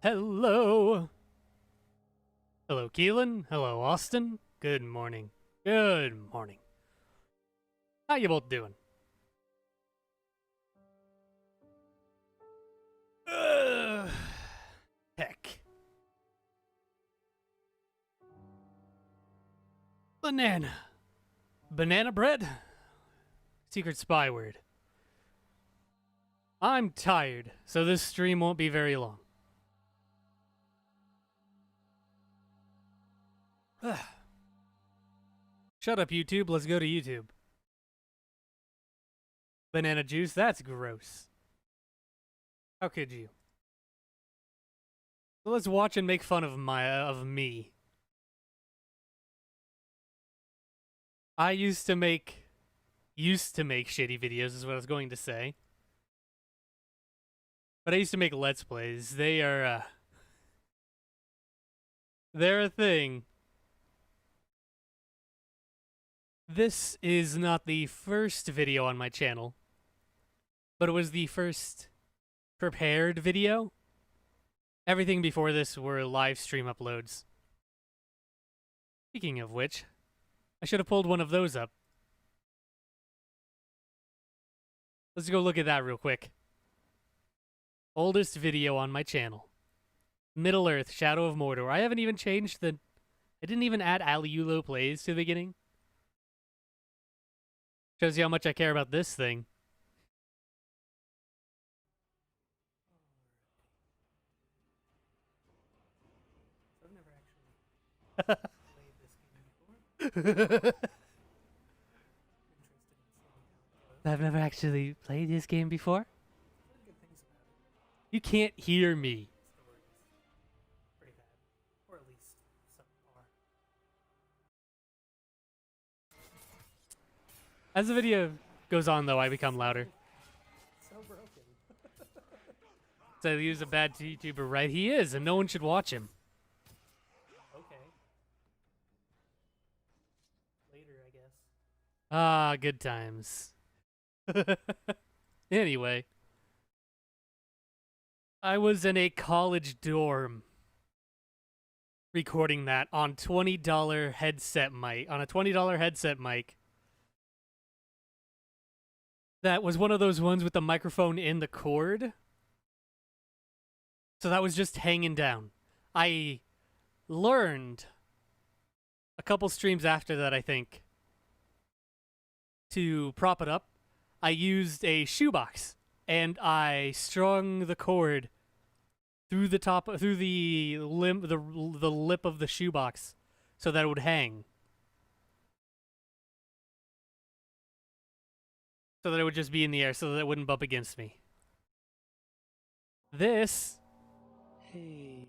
Hello. Hello, Keelan. Hello, Austin. Good morning. Good morning. How you both doing? Heck. Banana. Banana bread? Secret spy word. I'm tired, so this stream won't be very long. Shut up, YouTube. Let's go to YouTube. Banana juice? That's gross. How could you? So let's watch and make fun of me. I used to make shitty videos is what I was going to say. But I used to make Let's Plays. They're a thing. This is not the first video on my channel, but it was the first prepared video. Everything before this were live stream uploads. Speaking of which, I should have pulled one of those up. Let's go look at that real quick. Oldest video on my channel. Middle-earth, Shadow of Mordor. I haven't even changed I didn't even add Aliulo plays to the beginning. Shows you how much I care about this thing. So I've never actually played this game before. I've never actually played this game before. You can't hear me. Pretty bad. Or at least subpar. As the video goes on, though, I become louder. So broken. So he's a bad YouTuber, right? He is, and no one should watch him. Okay. Later, I guess. Ah, good times. Anyway. I was in a college dorm recording that on $20 headset mic, on a $20 headset mic. That was one of those ones with the microphone in the cord. So that was just hanging down. I learned a couple streams after that, I think, to prop it up. I used a shoebox. And I strung the cord through the lip of the shoebox so that it would hang. So that it would just be in the air so that it wouldn't bump against me. This... Hey.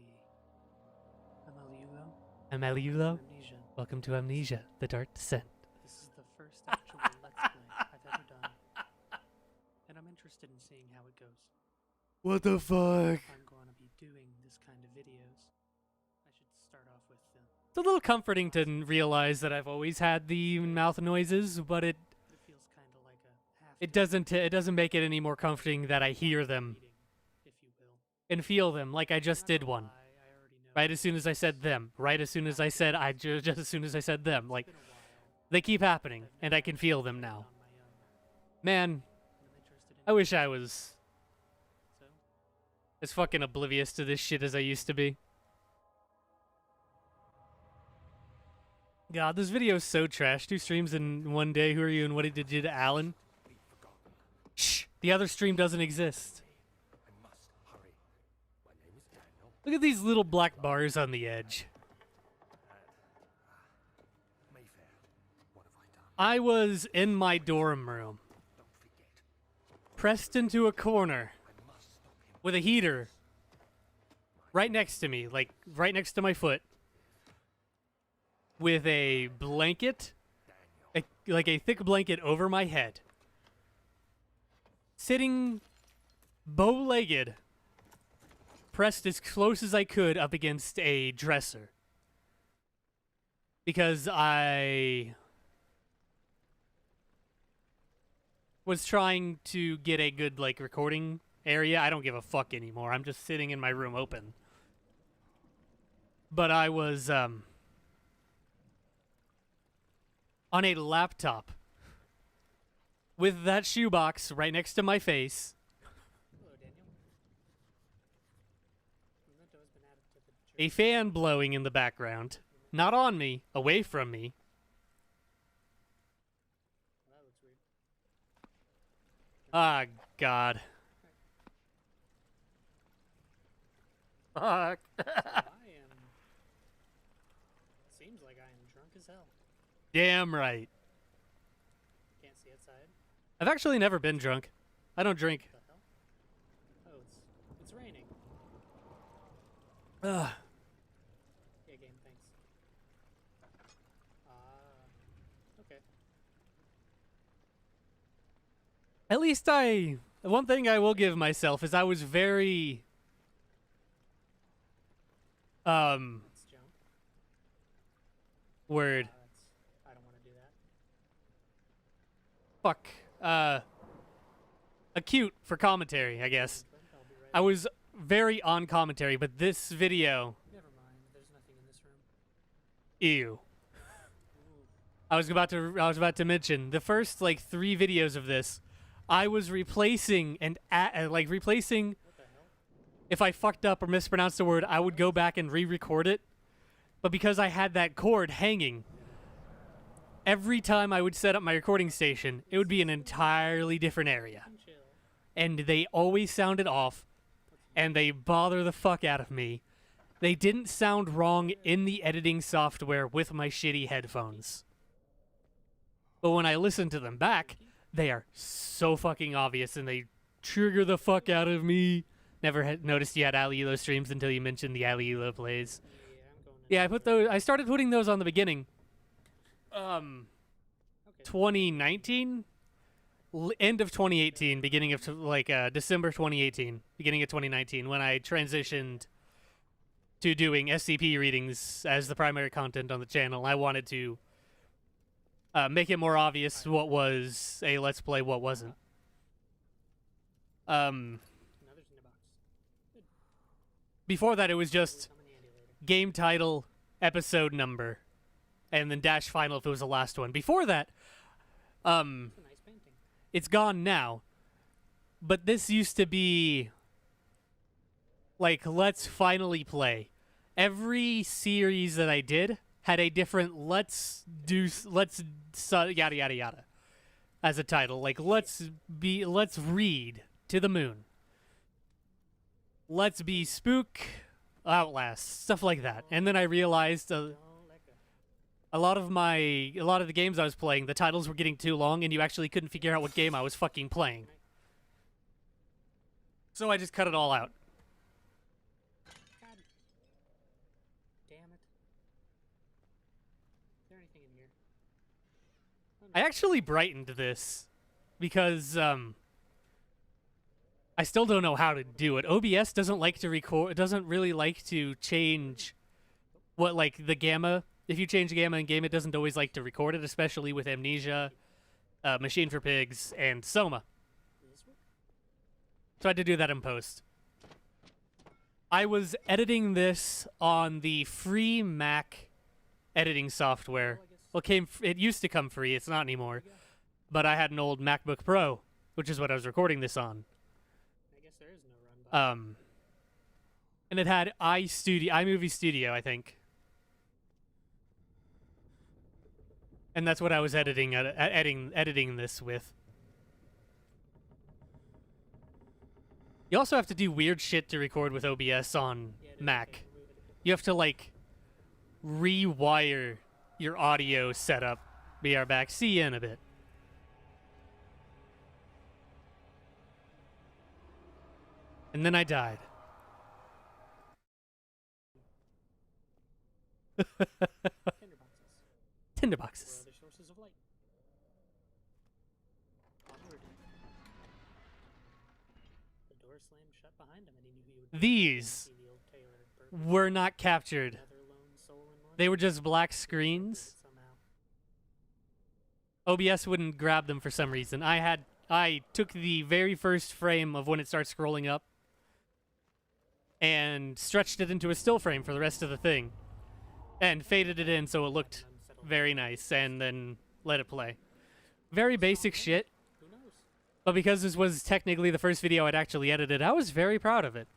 I'm Aliulo. I'm Aliulo. Amnesia. Welcome to Amnesia, the Dark Descent. This is the first actual Let's Play I've ever done. And I'm interested in seeing how it goes. What the fuck? I'm going to be doing this kind of videos. I should start off with It's a little comforting to realize that I've always had the mouth noises, but it feels kind of like a it doesn't make it any more comforting that I hear them, if you will, and feel them like I just did one. Right as soon as I said them, right as soon as I said just as soon as I said them, like they keep happening, and I can feel them now. Man. I wish I was as fucking oblivious to this shit as I used to be. God, this video is so trash. 2 streams in one day. Who are you and what did you do to Alan? Shh! The other stream doesn't exist. Look at these little black bars on the edge. I was in my dorm room. Pressed into a corner with a heater right next to me, like right next to my foot, with a blanket, like a thick blanket over my head, sitting bow-legged, pressed as close as I could up against a dresser, because I was trying to get a good, like, recording area. I don't give a fuck anymore. I'm just sitting in my room open. but I was on a laptop with that shoebox right next to my face. Hello, Daniel. Memento has been added to the A church. fan blowing in the background. Not on me, away from me. Well, that looks weird. Ah, God. Fuck. Seems like I am drunk as hell. Damn right. Can't see outside. I've actually never been drunk. I don't drink. What the hell? Oh, it's raining. Ugh. Yeah, game, thanks. Okay. At least one thing I will give myself is I was very, Let's jump. word. I don't want to do that. Fuck. Acute for commentary, I guess. I'll be right I was very on commentary, but this video, Never mind. There's nothing in this room. ew. Ooh. I was about to mention the first like 3 videos of this. I was replacing replacing. What the hell? If I fucked up or mispronounced a word, I would go back and re-record it. But because I had that cord hanging, every time I would set up my recording station, it would be an entirely different area. Chill. And they always sounded off, and they bother the fuck out of me. They didn't sound wrong in the editing software with my shitty headphones. But when I listen to them back, they are so fucking obvious, and they trigger the fuck out of me. Never had noticed you had Aliulo streams until you mentioned the Aliulo plays. Yeah, I'm going. Yeah, I started putting those on the beginning. Okay. 2019, end of 2018, beginning of December 2018, beginning of 2019, when I transitioned to doing SCP readings as the primary content on the channel. I wanted to make it more obvious what was a Let's Play, what wasn't. Another tinderbox. Before that, it was just Come in handy later. game title, episode number, and then dash final if it was the last one. Before that, It's a nice painting. it's gone now, but this used to be like let's finally play. Every series that I did had a different let's yada yada yada as a title. Like let's read to the moon. Let's be spook Outlast, stuff like that. And then I realized Don't let go. a lot of the games I was playing, the titles were getting too long, and you actually couldn't figure out what game I was fucking playing. So I just cut it all out. God. Damn it. Is there anything in here? Oh, I no. actually brightened this because I still don't know how to do it. OBS doesn't like to record. It doesn't really like to change what like the gamma. If you change the gamma in game, it doesn't always like to record it, especially with Amnesia, Machine for Pigs, and Soma. Does this work? So I had to do that in post. I was editing this on the free Mac editing software. Well, it used to come free. It's not anymore. But I had an old MacBook Pro, which is what I was recording this on. I guess there is no run button. And it had iMovie Studio, I think. And that's what I was editing this with. You also have to do weird shit to record with OBS on Yeah, Mac. You have to like rewire your audio setup. We are back. See you in a bit. And then I died. Tinderboxes. Tinder Or boxes. other sources of light. Onward. The door slammed shut behind him, and he knew he would These see the old tailor burp. were not captured. Another lone soul in Mordor. They were just black screens. Somehow. OBS wouldn't grab them for some reason. I took the very first frame of when it starts scrolling up and stretched it into a still frame for the rest of the thing. and faded it in so it looked very nice, and then let it play. Very basic shit, Who knows? but because this was technically the first video I'd actually edited, I was very proud of it.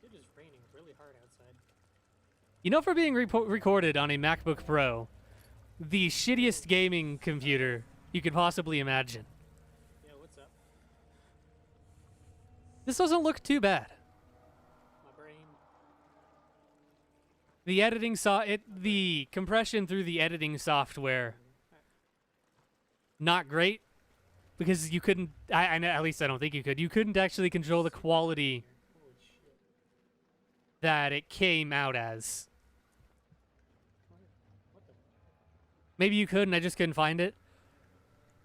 It is raining really hard outside. You know, for being recorded on a MacBook Pro, the shittiest gaming computer you could possibly imagine, Yeah, what's up? this doesn't look too bad. My brain. The editing the compression through the editing software, not great, because you couldn't. I know, at least I don't think you could. You couldn't actually control the quality Holy shit. that it came out as. What the? Maybe you could, and I just couldn't find it.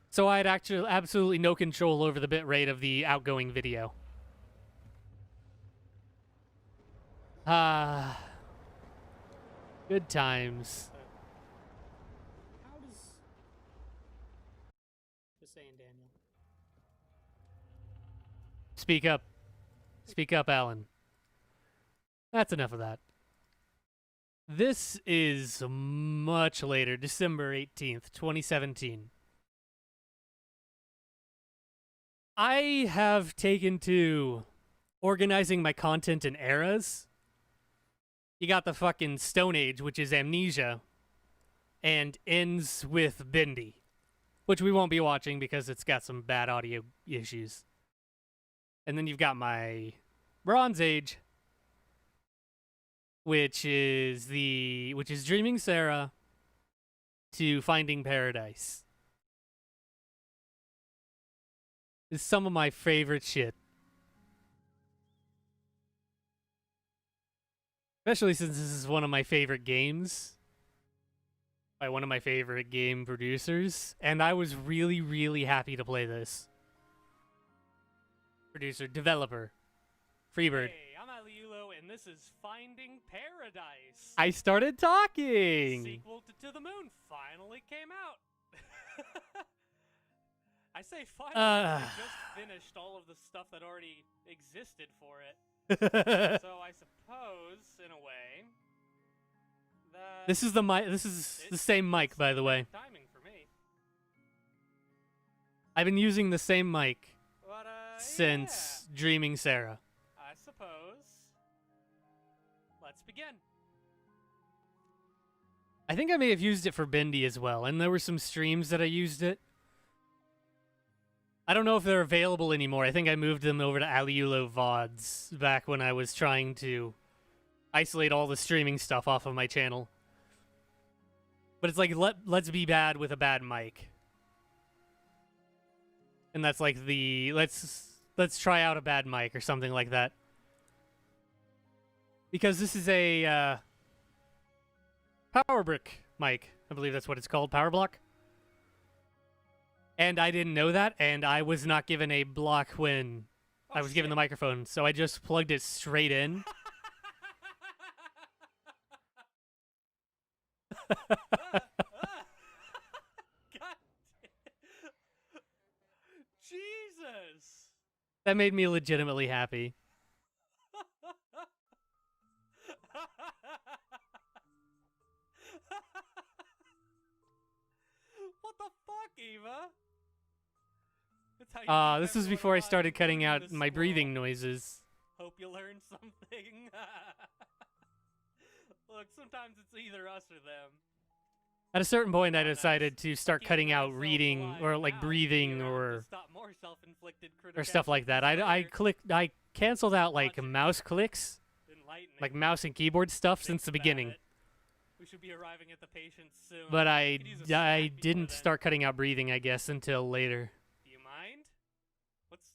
So I had actually absolutely no control over the bit rate of the outgoing video. Ah, good times. How does? Just saying, Daniel. Speak up, Alan. That's enough of that. This is much later, December 18th, 2017. I have taken to organizing my content in eras. You got the fucking Stone Age, which is Amnesia, and ends with Bendy, which we won't be watching because it's got some bad audio issues. And then you've got my Bronze Age, which is Dreaming Sarah to Finding Paradise. Is some of my favorite shit. Especially since this is one of my favorite games by one of my favorite game producers, and I was really, really happy to play this. Developer, Freebird. Hey, I'm Aliulo, and this is Finding Paradise. I started talking. Sequel to the Moon finally came out. I say finally, I just finished all of the stuff that already existed for it. So I suppose, in a way, that This is the mic. This is the same mic, by the way. timing for me. I've been using the same mic But since Dreaming Sarah. yeah, I suppose. Let's begin. I think I may have used it for Bendy as well, and there were some streams that I used it. I don't know if they're available anymore. I think I moved them over to Aliulo VODs back when I was trying to isolate all the streaming stuff off of my channel. But it's like, let's be bad with a bad mic. And that's like the, let's try out a bad mic or something like that. Because this is a power brick mic. I believe that's what it's called, power block. And I didn't know that, and I was not given a block when I was given the microphone, so I just plugged it straight in. God Jesus! That made me legitimately happy. What the fuck, Eva? That's how you keep This was everyone before I alive, started cutting including out the my squirrel. breathing noises. Hope you learned something. Look, sometimes it's either us or them. At a certain point, I Oh, nice. decided to start Keeping cutting out myself reading alive or like now, breathing figure out or to stop more self-inflicted stuff like that. I canceled out like Logic. mouse clicks, enlightening. like mouse and keyboard stuff Think since the about beginning. it. We should be arriving at the patient soon. But I Could use a snack before didn't then. start cutting out breathing, I guess, until later. Do you mind? What's?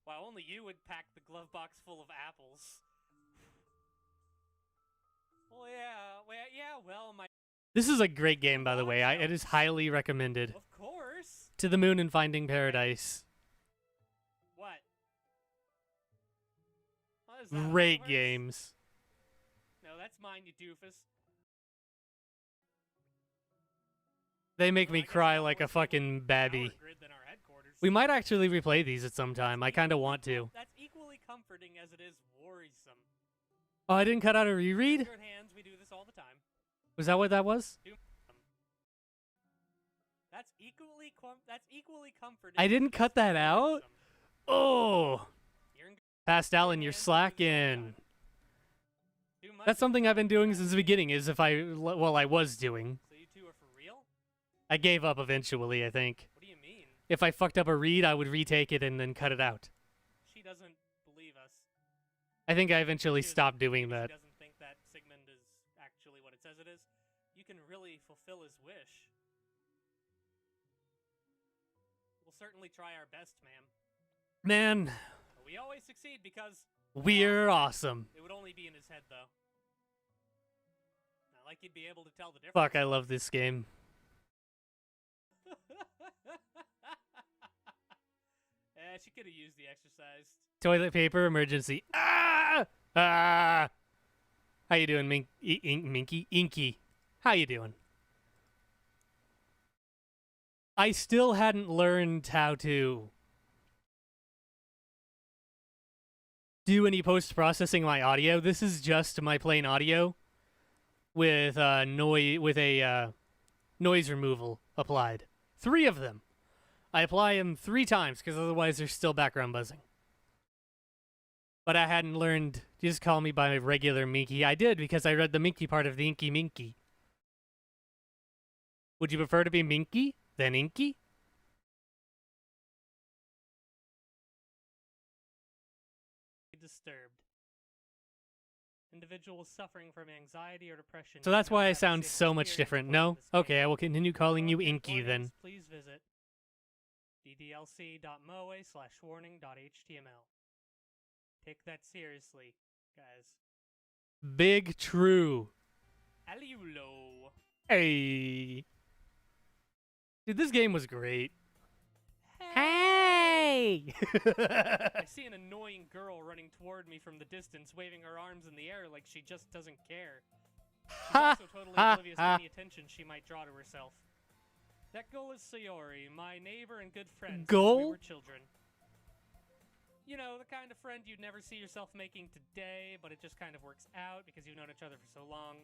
Wow, only you would pack the glove box full of apples. Well, my. This is a great game, by the way. It is highly recommended. Of course. To the Moon and Finding Paradise. What? Is that a Great horse? games. No, that's mine, you doofus. They make Well, me I guess cry that like a horse will fucking be babby. power grid than our headquarters. We might actually replay these at some time. I kind of want to. That's equally comforting as it is worrisome. Oh, I didn't cut out a reread? Good hands, we do this all the time. Was that what that was? That's equally comforting. I didn't cut that out? Oh! You're in good Passed Alan, you're slacking. That's something I've been doing since the beginning, is if I was doing. So you two are for real? I gave up eventually, I think. What do you mean? If I fucked up a read, I would retake it and then cut it out. She doesn't believe us. I think I eventually She doesn't- stopped doing maybe that. She doesn't think that Sigmund is actually what it says it is. You can really fulfill his wish. We'll certainly try our best, ma'am. Man, But we always succeed because we're awesome. it would only be in his head, though. Not like you'd be able to tell the difference. Fuck, I love this game. She could have used the exercise. Toilet paper emergency. Ah! Ah! How you doing, Minky? Inky. How you doing? I still hadn't learned how to do any post-processing my audio. This is just my plain audio with noise removal applied. 3 of them. I apply them 3 times because otherwise there's still background buzzing. But I hadn't learned. Just call me by my regular Minky. I did because I read the Minky part of the Inky Minky. Would you prefer to be Minky than Inky? Disturbed. Individuals suffering from anxiety or depression. So that's do not why I have a sound safe so much experience different. playing No? this game. Okay, I will continue calling you For Inky then. warnings, Please visit ddlc.moe/warning.html. Take that seriously, guys. Big true. Aliulo. Hey. Dude, this game was great. Hey! Hey! I see an annoying girl running toward me from the distance, waving her arms in the air like she just doesn't care. She's also totally oblivious to any attention she might draw to herself. That girl is Sayori, my neighbor and good friend since we Goal? were children. You know, the kind of friend you'd never see yourself making today, but it just kind of works out because you've known each other for so long.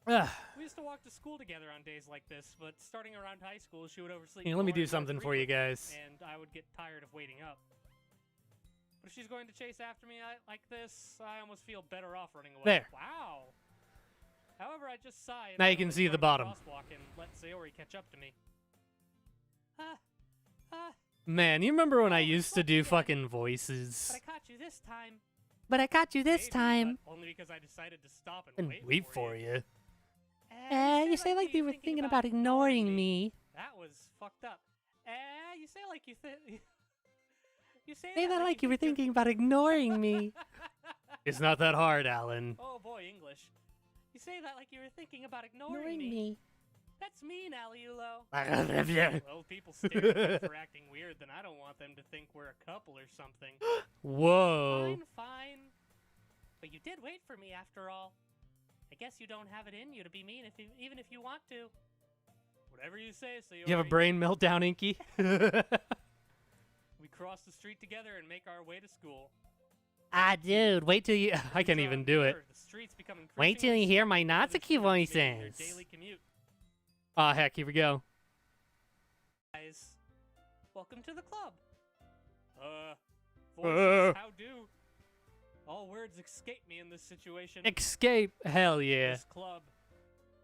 Ugh. We used to walk to school together on days like this, but starting around high school, she would oversleep. Here, let me more do and more something for you frequently, guys. And I would get tired of waiting up. But if she's going to chase after me like this, I almost feel better off running away. There. Wow. However, I just sigh. Now you can see the bottom. Crosswalk and let Sayori catch up to me. Man, you remember when I used to fuck do yeah. fucking voices? But I caught you this time. But I caught you this Maybe, time. but only because I decided to stop and, And wait for you. You say like you were thinking about ignoring me. That was fucked up. You say like you you say Say that like you were thinking about ignoring me. It's not that hard, Alan. Oh boy, English. You say that like you were thinking about ignoring me. That's mean, Aliulo. Well, people stare at me for acting weird, then I don't want them to think we're a couple or something. Whoa. Fine, fine. But you did wait for me after all. I guess you don't have it in you to be mean even if you want to. Whatever you say, Sayori. You have a brain meltdown, Inky? We cross the street together and make our way to school. Ah, dude, wait till you... I can't Things even are do it. blurred, the streets become Wait till you increasingly hear my small, Natsuki making their voices. daily commute. Aw, heck, here we go. Guys, welcome to the club. Voices, how do? All words escape me in this situation. Escape. Hell yeah. This club.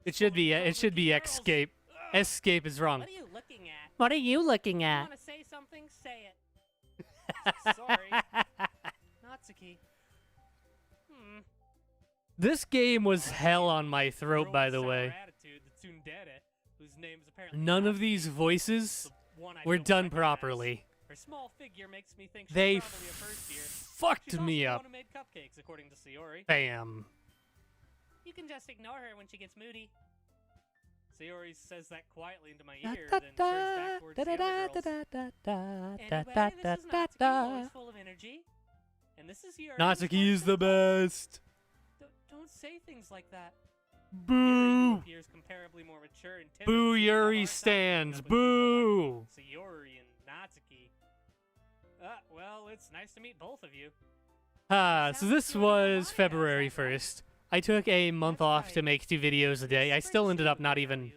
It should be girls. escape. Escape is wrong. What are you looking at? What are you looking You at? want to say something? Say it. Sorry. Natsuki. This game was hell on my throat, Girl by with the sour way. attitude, the tsundere, whose name's apparently None of Natsuki, these voices the one I were don't done recognize. properly. Her small figure makes me think she's They probably a first year. fucked She's me also up. the one who made cupcakes, according to Sayori. Bam. You can just ignore her when she gets moody. Sayori says that quietly into my ear, then turns back towards the other girls. Anyway, this is Natsuki, always full of energy. And this is Yuri. Natsuki is the best. Don't say things like that. Yuri, Boo. who appears comparably more mature and timid, Boo, seems to have a Yuri hard time stands. keeping up with people Boo. like Sayori and Natsuki. Well, it's nice to meet both of you. So this was February 1st. I took a month off to make 2 videos a day. I still ended up not even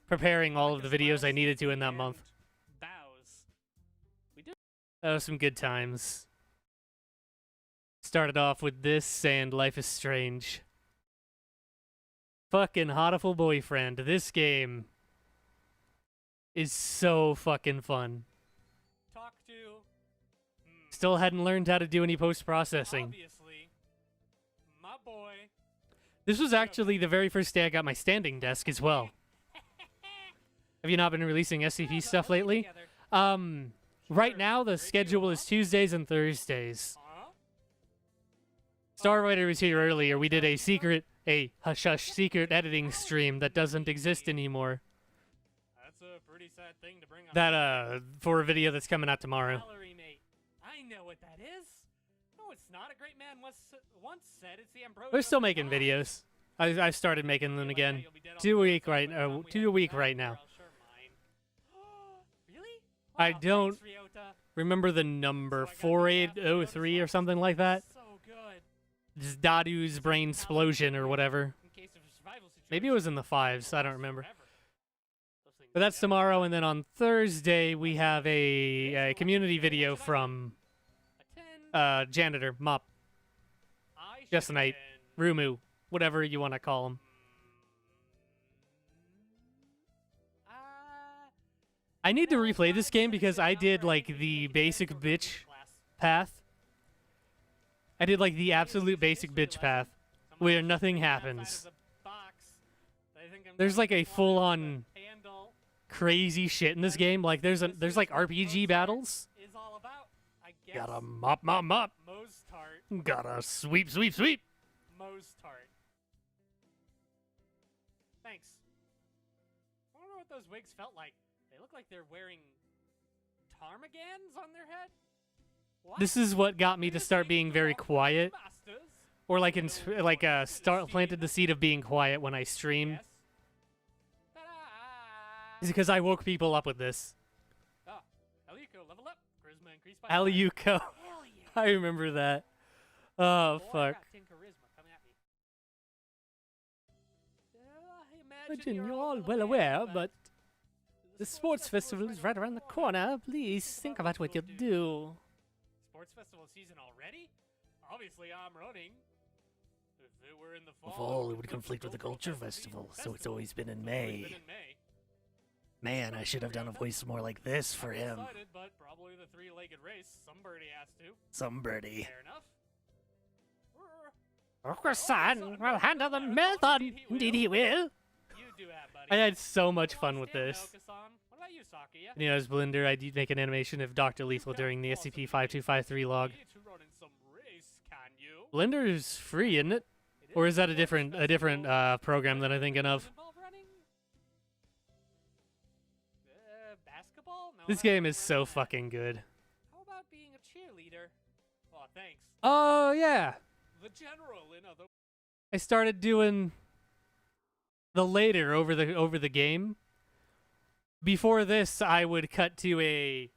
preparing all of the videos I needed to in that month. That was some good times. Started off with this and Life is Strange. Fucking Hatoful Boyfriend. This game is so fucking fun. Talk to. Still hadn't learned how to do any post-processing. Obviously, my boy. This was actually the very first day I got my standing desk as well. Have you not been releasing SCP stuff lately? Right now the schedule is Tuesdays and Thursdays. Starwriter was here earlier. We did a hush-hush secret editing stream that doesn't exist anymore. That's a pretty sad thing to bring up. That, for a video that's coming out tomorrow. Gallery mate. I know what that is. No, it's not. A great man once said it's the ambrosia. We're still of making the mind. videos. I started making them again. 2 a week right now. 2 a week right now. Really? I Wow, don't thanks, Ryota. remember the number 4803 or something like that. So good. Just Dadu's brain explosion or whatever. In case of a survival situation. Maybe it was in the 5s. I don't remember. Forever. Those things But that's never tomorrow, and then on Thursday we have a community video from A 10. janitor, mop, I just should've Knight, been- Rumu, whatever you want to call him. Uh, I need to replay this game because I did like the basic bitch path. I did like the absolute basic bitch path where nothing happens. There's like a full-on crazy shit in this game. Like there's like RPG battles. Is all about, I guess, Gotta mop, mop, mop. Moe's tart. Gotta sweep, sweep, sweep. Moe's tart. Thanks. I wonder what those wigs felt like. They look like they're wearing ptarmigans on their head. What? This is what got me to start being very quiet, Masters? or planted the seed of being quiet when I stream. Yes. Ta-da! Is because I woke people up with this. Ah, Aliulo, level up. Charisma increased by 5. Aliulo. Hell yeah. I remember that. Oh, Boy, I fuck. got 10 charisma coming at me. I Imagine you're you're all well aware, but the sports festival is right around the corner. Please think about what you'll do. Sports festival season already? Obviously, I'm running. If it were in the fall, Fall, it would conflict with the culture festival, so it's always been in May. Man, I should have done a voice more like this for him. Decided, but probably the 3-legged race. Some birdie has to. Some birdie. Fair enough. Orca-san will handle the marathon. Indeed he will. You do that, buddy. I had so much fun with Stamina, this. Oka-san. What about you, Sakuya? You know, as Blender, I did make an animation of Dr. Lethal during the SCP-5253 log. You need to run in some race, can you? Blender is free, isn't it? It Or is that a sports different festival. program that I'm thinking Does of? it involve running? Basketball? No, This I game don't is so run that. fucking good. How about being a cheerleader? Oh, thanks. Oh yeah, The general, in other. I started doing the later over the game. Before this, I would cut to a.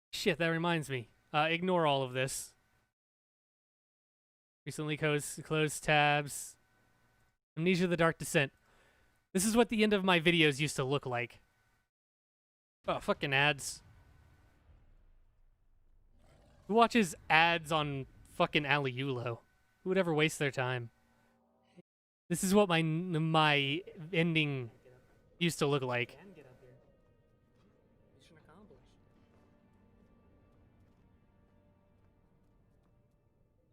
Shit, that reminds me. Ignore all of this. Recently closed tabs. Amnesia: The Dark Descent. This is what the end of my videos used to look like. Oh, fucking ads. Who watches ads on fucking Aliulo? Who would ever waste their time? This is what my ending used to look like. Can get up here. Mission accomplished.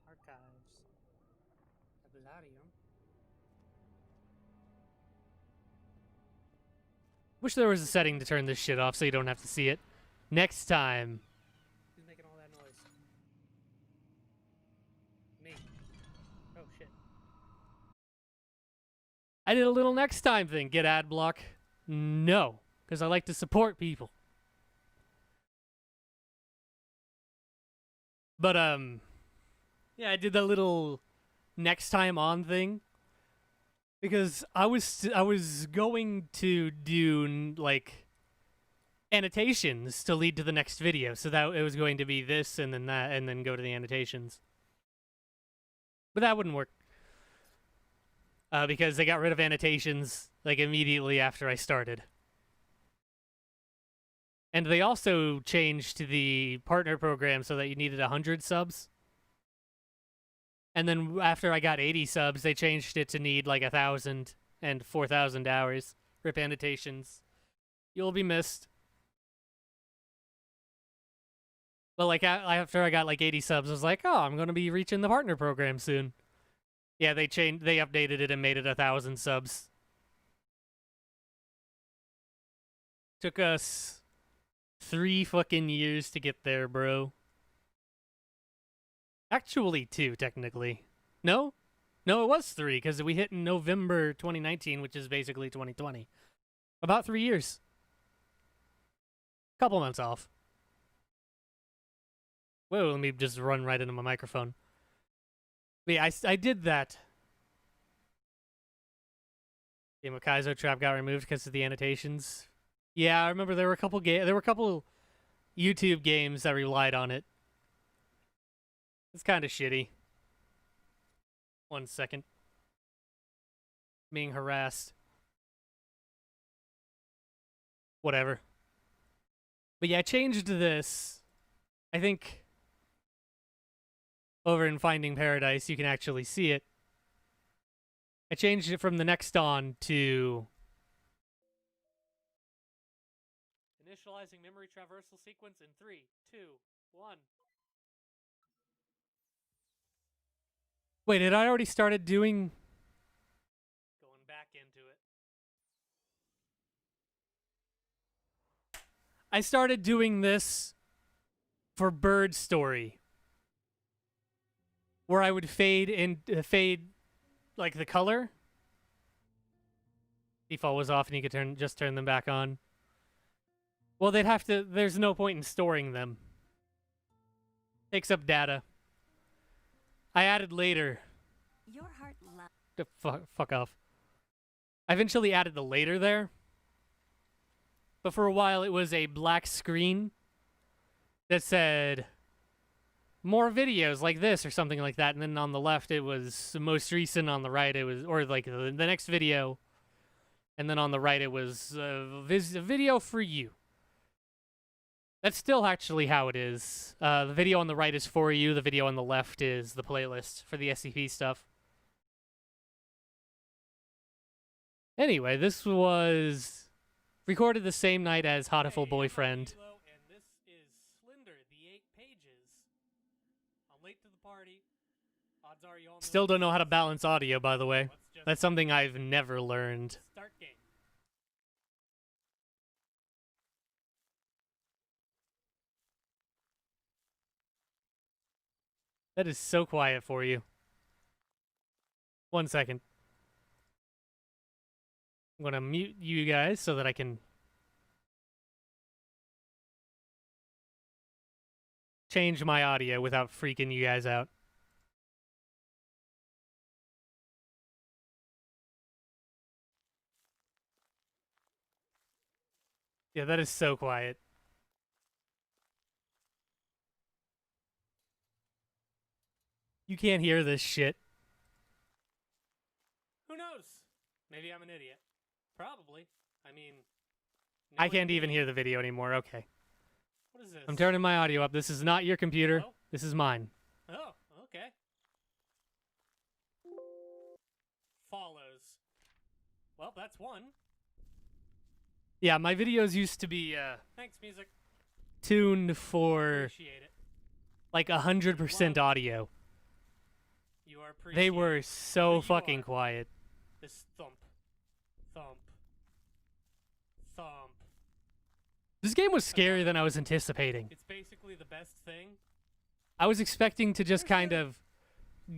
Archives. Abulario. Wish there was a setting to turn this shit off so you don't have to see it. Next time. Who's making all that noise? Me. Oh shit. I did a little next time thing. Get ad block? No, because I like to support people. But yeah, I did that little next time on thing because I was going to do like annotations to lead to the next video. So that it was going to be this and then that and then go to the annotations. But that wouldn't work. Because they got rid of annotations like immediately after I started. And they also changed the partner program so that you needed 100 subs. And then after I got 80 subs, they changed it to need like 1,000 and 4,000 hours. Rip annotations. You'll be missed. But like after I got like 80 subs, I was like, oh, I'm going to be reaching the partner program soon. Yeah, they updated it and made it 1,000 subs. Took us 3 fucking years to get there, bro. Actually 2, technically. No? No, it was 3, because we hit in November 2019, which is basically 2020. About 3 years. Couple months off. Whoa, let me just run right into my microphone. But yeah, I did that. The Makaizo trap got removed because of the annotations. Yeah, I remember there were a couple YouTube games that relied on it. It's kind of shitty. 1 second. Being harassed. Whatever. But yeah, I changed this. I think over in Finding Paradise, you can actually see it. I changed it from the next on to... Initializing memory traversal sequence in 3, 2, 1. Wait, had I already started doing... Going back into it. I started doing this for Bird Story, where I would fade like the color. Default was off, and you could just turn them back on. Well, they'd have to. There's no point in storing them. Takes up data. I added later. Your heart Fuck off. I eventually added the later there. But for a while, it was a black screen that said more videos like this or something like that. And then on the left, it was the most recent. On the right, it was, or like the next video. And then on the right, it was a video for you. That's still actually how it is. The video on the right is for you. The video on the left is the playlist for the SCP stuff. Anyway, this was recorded the same night as Hatoful Boyfriend. And this is Slender, the 8 pages. I'm late to the party. Odds are you all know Still don't know how to this. balance audio, by the way. Let's just That's something I've never learned. start game. That is so quiet for you. 1 second. I'm gonna mute you guys so that I can change my audio without freaking you guys out. Yeah, that is so quiet. You can't hear this shit. Who knows? Maybe I'm an idiot. Probably. I mean, I knowing can't even me- hear the video anymore. Okay. What is this? I'm turning my audio up. This is not your computer. Oh? This is mine. Oh, okay. Follows. Well, that's one. Yeah, my videos used to be Thanks, music. tuned for Appreciate it. like 100% audio. You are appreciated. They were so But you fucking are. quiet. This thump. Thump. Thump. This game was scarier than I was anticipating. It's basically the best thing. I was expecting to just kind of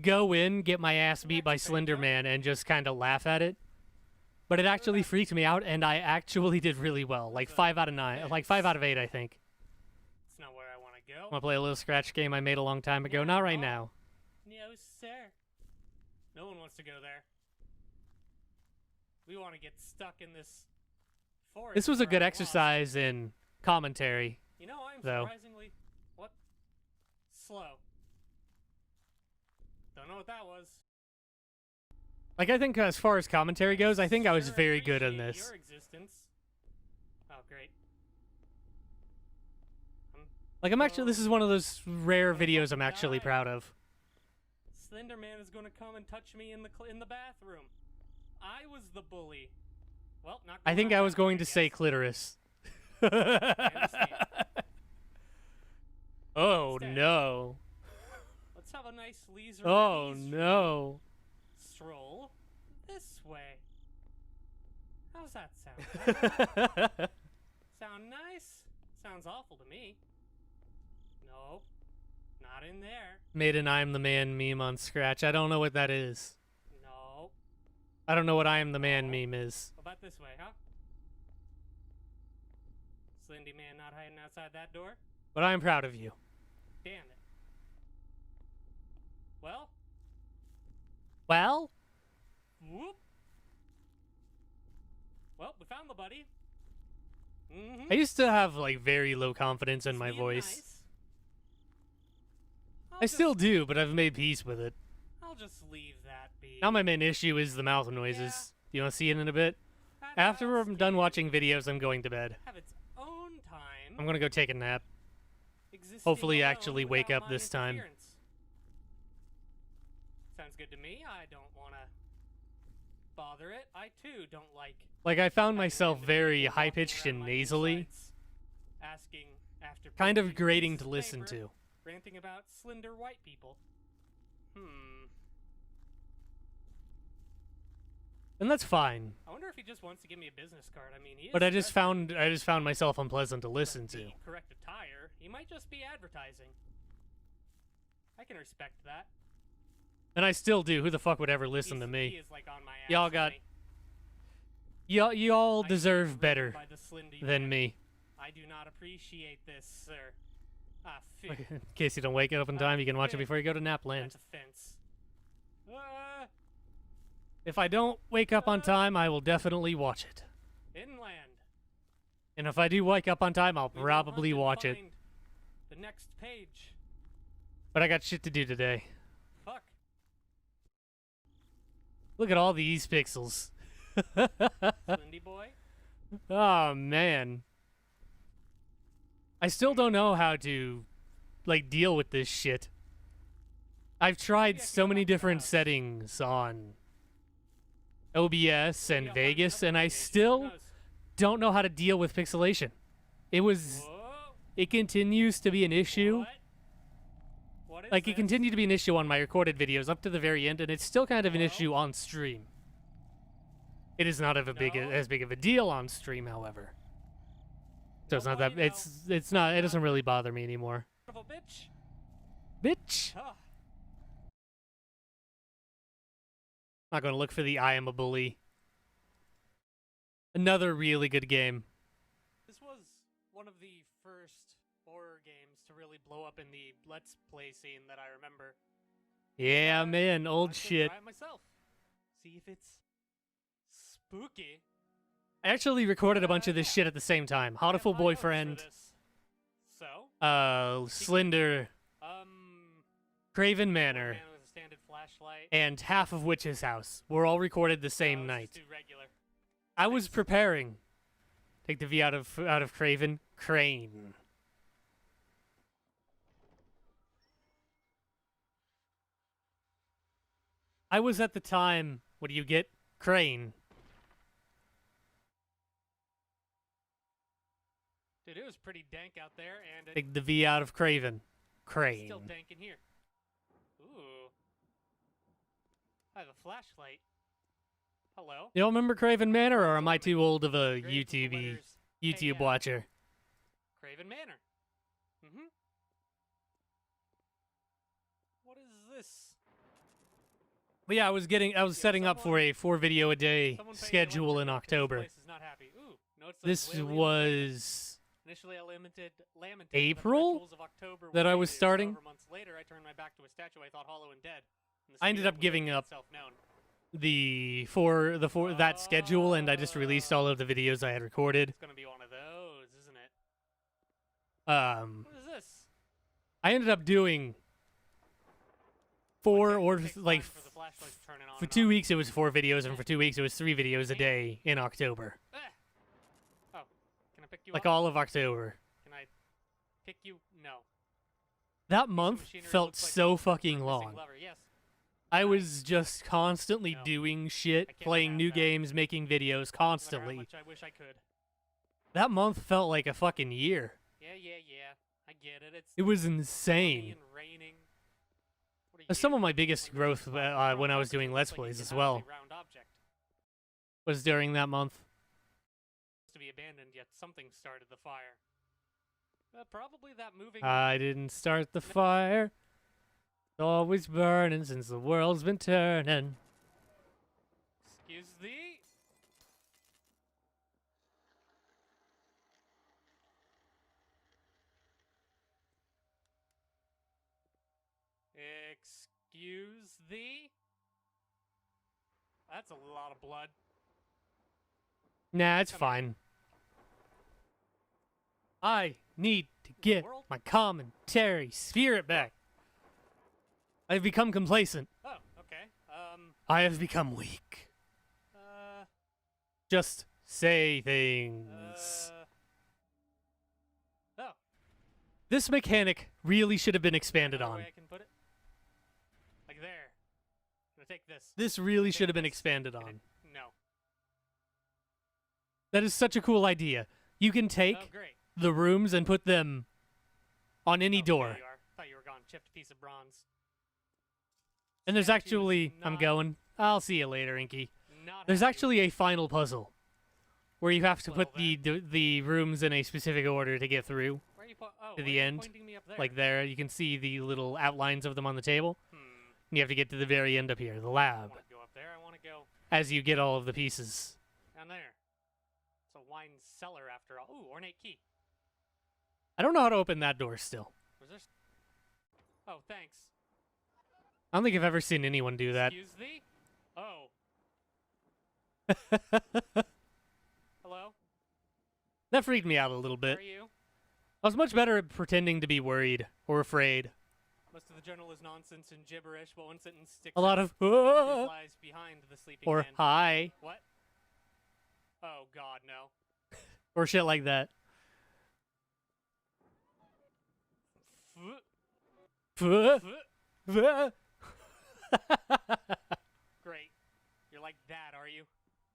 go in, get my ass beat by Slender Man, and just kind of laugh at it. But it actually freaked me out, and I actually did really well. Like 5 out of 9. Like 5 out of 8, I think. It's not where I want to go. Want to play a little scratch game I made a long time ago? Not right now. No, sir. No one wants to go there. We want to get stuck in this forest. This was a where good I'm lost. exercise in commentary. You know, I'm Though. surprisingly slow. Don't know what that was. Like, I think as far as commentary goes, I think I was Sure very good in appreciate this. Your existence. Oh, great. Like, I'm actually, this is one of those rare Gonna videos I'm fucking actually die. proud of. Slender Man is gonna come and touch me in the bathroom. I was the bully. Well, not. I going think on I that was way, going to say guess. clitoris. understand. Oh Instead. no. Let's have a nice leisurely Oh no. stroll this way. How's that sound? Sound nice? Sounds awful to me. Nope. Not in there. Made an I'm the Man meme on Scratch. I don't know what that is. Nope. I don't know what I am the man No. meme is. What about this way, huh? Slendy Man not hiding outside that door? But I'm proud of you. Damn it. Well, Well? whoop. Well, we found the buddy. Mm-hmm. I used to have, like, very low confidence in my voice. Nice. I still do, but I've made peace with it. I'll just leave that be. Now my main issue is the mouth noises. You want to see it in a bit? That After house I'm done can watching videos, I'm going to bed. have its own time. I'm gonna go take a nap. existing hopefully alone actually wake without up my this time. interference. Sounds good to me. I don't want to bother it. I too don't like Like, I found having myself random very people walking high-pitched around and my nasally. insides, asking after Kind of pictures, grating pieces to of listen paper, to. ranting about slender white people. And that's fine. I wonder if he just wants to give me a business card. I mean, he is But I just dressed found myself unpleasant to in listen the to. correct attire. He might just be advertising. I can respect that. And I still do. Who the fuck would ever listen He to me? is like on my ass. Y'all isn't got- he? Y'all I deserve feel ruined better by the Slendy than man. me. I do not appreciate this, sir. Ah, In phew. case you don't wake up in time, you can watch it okay. before you go to Napland. That's a fence. If I don't wake up on time, I will definitely watch it. Inland. And if I do wake up on time, I'll We will probably hunt and watch it. find the next page. But I got shit to do today. Fuck. Look at all these pixels. Slendy boy. Oh, man. I still don't know how to, like, deal with this shit. I've tried Maybe I so can many go back to the different house. settings on OBS Maybe and I'll find Vegas, another and I location. Who still knows? don't know how to deal with pixelation. Whoa. It continues to be an issue. What? What is Like, this? it continued to be an issue on my recorded videos up to the very end, and it's still kind of an Hello? issue on stream. It is not as big No? as big of a deal on stream, however. So it's not that Nobody it's not it doesn't really bother me anymore. Son of a bitch. Bitch. Ah. Not gonna look for the I am a bully. Another really good game. This was one of the first horror games to really blow up in the Let's Play scene that I remember. Yeah, man, I old should shit. try it myself. See if it's spooky. I actually recorded a bunch of this Yeah. shit at the same time. I have Hatoful high hopes for Boyfriend, this. So, Slender, Kraven Manor, man with a standard flashlight. and half of Witch's House were all recorded the same let's night. just do regular. I was preparing. Take the V out of Kraven. Crane. I was at the time. What do you get? Crane. Dude, it was pretty dank out there, and it's Take the V out of Kraven. Crane. still dank in here. Ooh. I have a flashlight. Hello. You don't remember Kraven Manor, or am I too old of a Grateful for YouTube letters. YouTube AM. watcher? Kraven Manor. Mm-hmm. What is this? But yeah, I was setting up for a 4 video a day Someone pay the schedule in electric bill 'cause October. This place is not happy. Ooh, notes that This Lily was initially I lamented April the rituals of October that I were was faded. starting? However, months later, I turned my back to a statue I thought hollow and dead. And the I ended spirit up would giving make up itself known. that schedule, and I just released all of the videos I had recorded. It's gonna be one of those, isn't it? What is this? I ended up doing 4 It or takes like time for the flashlight to turn it on for and 2 off. weeks it was 4 videos, and for 2 weeks it was 3 videos a day in October. Oh, can I pick you Like up? all of October. Can I pick you? No. That Piece of month machinery felt looks like so a fucking missing long. lever. Yes. I was just constantly No. doing I shit, can't playing have new that. games, making videos No matter how constantly. much I wish I could. That month felt like a fucking year. Yeah. I get it. It's It was sunny insane. and raining. What are Some you? of my biggest When growth it's round when I was object, doing it Let's looks like Plays it as has well a round object. was during that month. To be abandoned, yet something started the fire. Probably that moving. I didn't start the fire. It's always burning since the world's been turning. Excuse thee. Excuse thee. That's a lot of blood. Nah, it's Come here. fine. I need to get world? my commentary spirit back. I've become complacent. Oh, okay. I have become weak. Uh, Just say things. oh. This mechanic really should have been expanded Another on. way I can put it? Like there. I'm gonna take this. This really Take should have been this. expanded Can it- on. No. That is such a cool idea. You can take Oh, great. the rooms and put them on any Oh, door. there you are. Thought you were gone. Chipped piece of bronze. And there's Statue is actually, I'm not- going. I'll see you later, Inky. Not There's happy. actually a final puzzle where you have to Well, put the rooms in a specific order to get through. Where are you oh, to why the are you end, pointing me up there? Like there, you can see the little outlines of them on the table. Hmm. And you have to get to the very end up here, the I lab, want to go up there. I want to go as you get all of the pieces. down there. It's a wine cellar after all. Ooh, ornate key. I don't know how to open that door still. Was there? Oh, thanks. I don't think I've ever seen anyone do that. Excuse thee? Oh. Hello? That freaked me out a little Where bit. are you? I was much better at pretending to be worried or afraid. Most of the journal is nonsense and gibberish, but one sentence sticks A lot out. of Truth lies behind the sleeping or man. hi What? Oh God, no. or shit like that. Great. You're like that, are you?